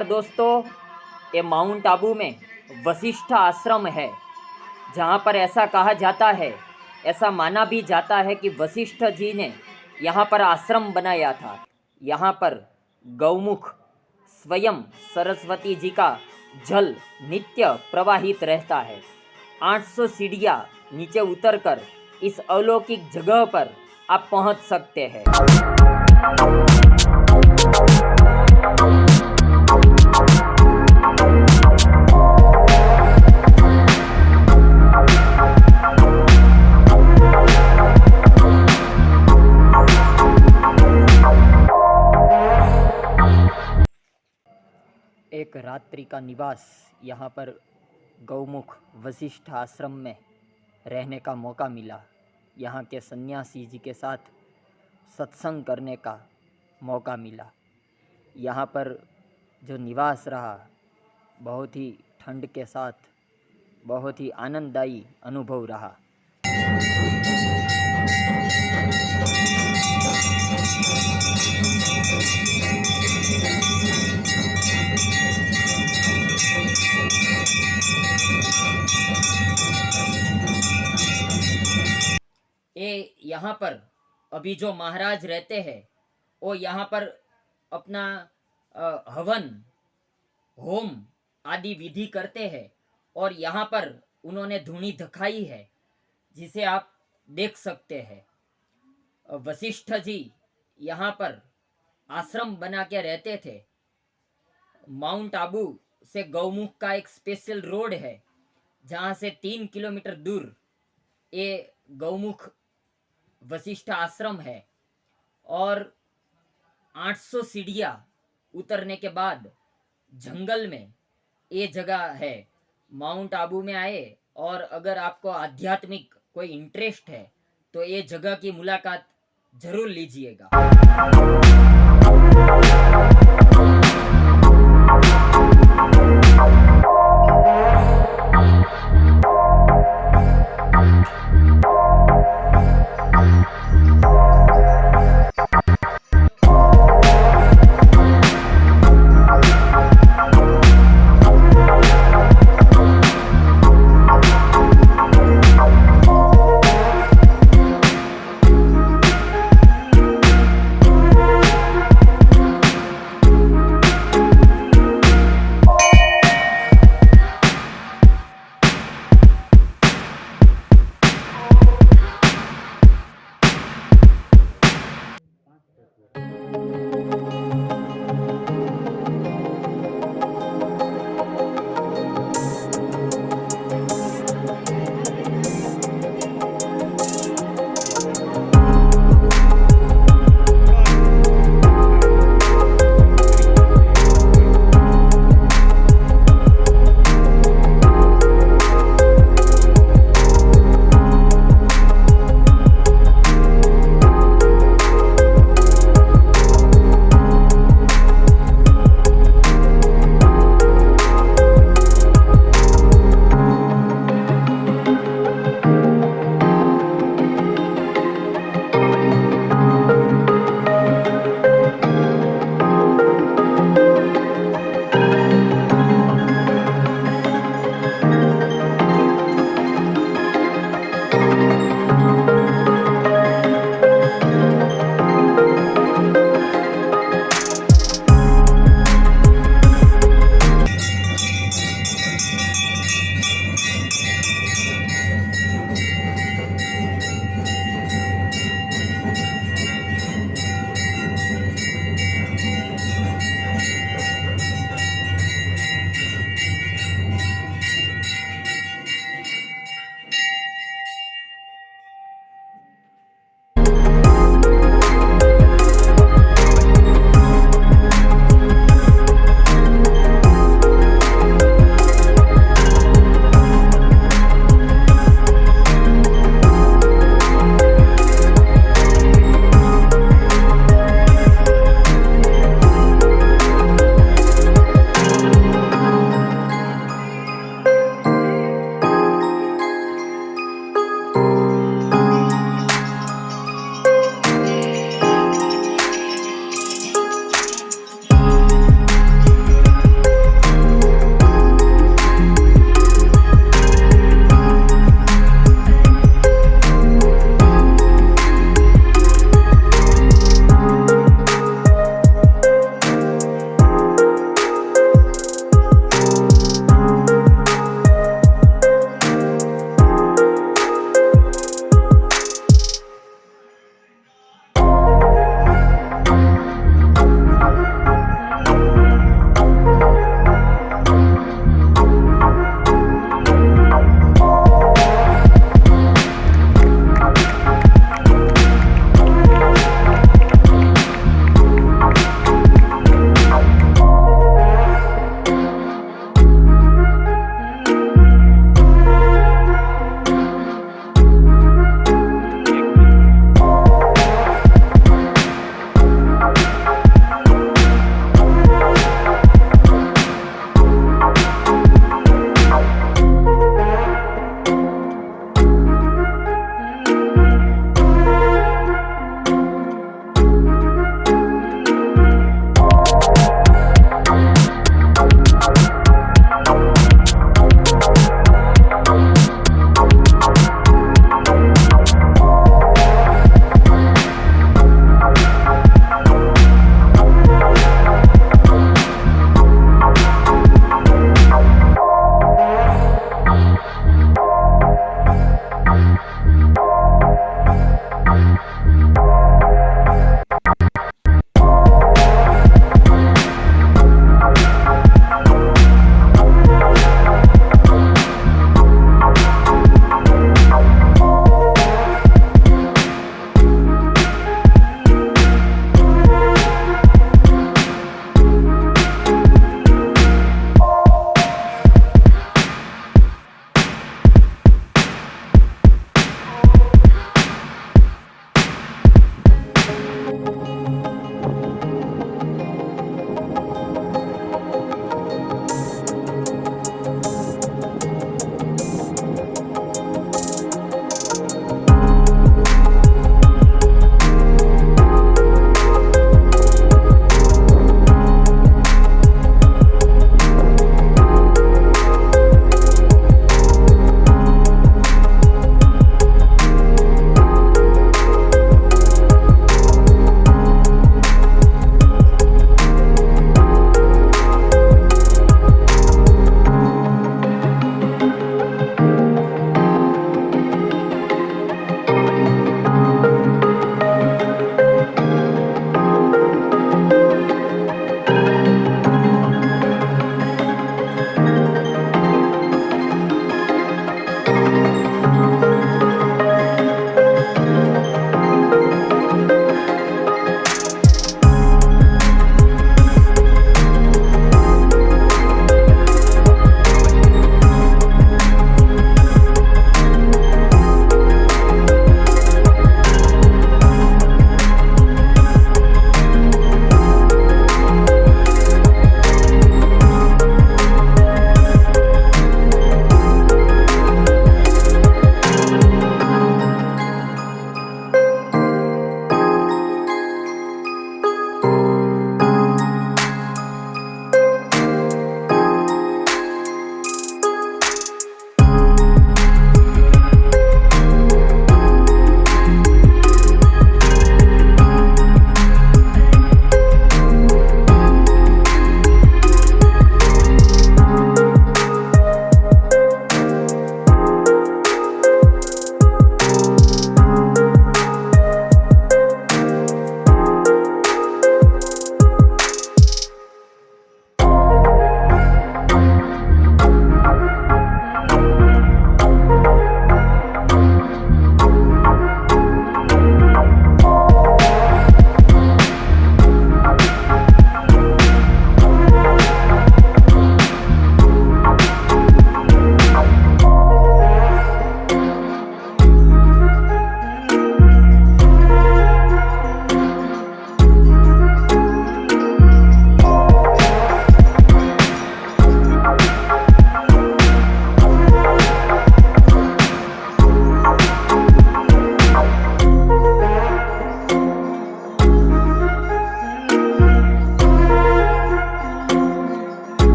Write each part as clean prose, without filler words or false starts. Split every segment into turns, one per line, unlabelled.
नमस्कार दोस्तों, ये माउंट आबू में वशिष्ठ आश्रम है, जहाँ पर ऐसा कहा जाता है, ऐसा माना भी जाता है कि वशिष्ठ जी ने यहाँ पर आश्रम बनाया था। यहाँ पर गौमुख स्वयं सरस्वती जी का जल नित्य प्रवाहित रहता है। 800 सीढ़ियाँ नीचे उतरकर इस अलौकिक जगह पर आप पहुँच सकते हैं। एक रात्रि का निवास यहाँ पर गौमुख वशिष्ठ आश्रम में रहने का मौका मिला। यहाँ के सन्यासी जी के साथ सत्संग करने का मौका मिला। यहाँ पर जो निवास रहा, बहुत ही ठंड के साथ बहुत ही आनंददायी अनुभव रहा। ये यहाँ पर अभी जो महाराज रहते हैं, वो यहाँ पर अपना हवन होम आदि विधि करते हैं और यहाँ पर उन्होंने धूनी धखाई है, जिसे आप देख सकते हैं। वशिष्ठ जी यहाँ पर आश्रम बना के रहते थे। माउंट आबू से गौमुख का एक स्पेशल रोड है, जहाँ से 3 किलोमीटर दूर ये गौमुख वशिष्ठ आश्रम है और 800 सीढ़ियाँ उतरने के बाद जंगल में ये जगह है। माउंट आबू में आए और अगर आपको आध्यात्मिक कोई इंटरेस्ट है तो ये जगह की मुलाकात जरूर लीजिएगा।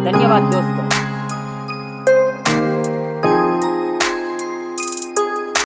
धन्यवाद दोस्तों।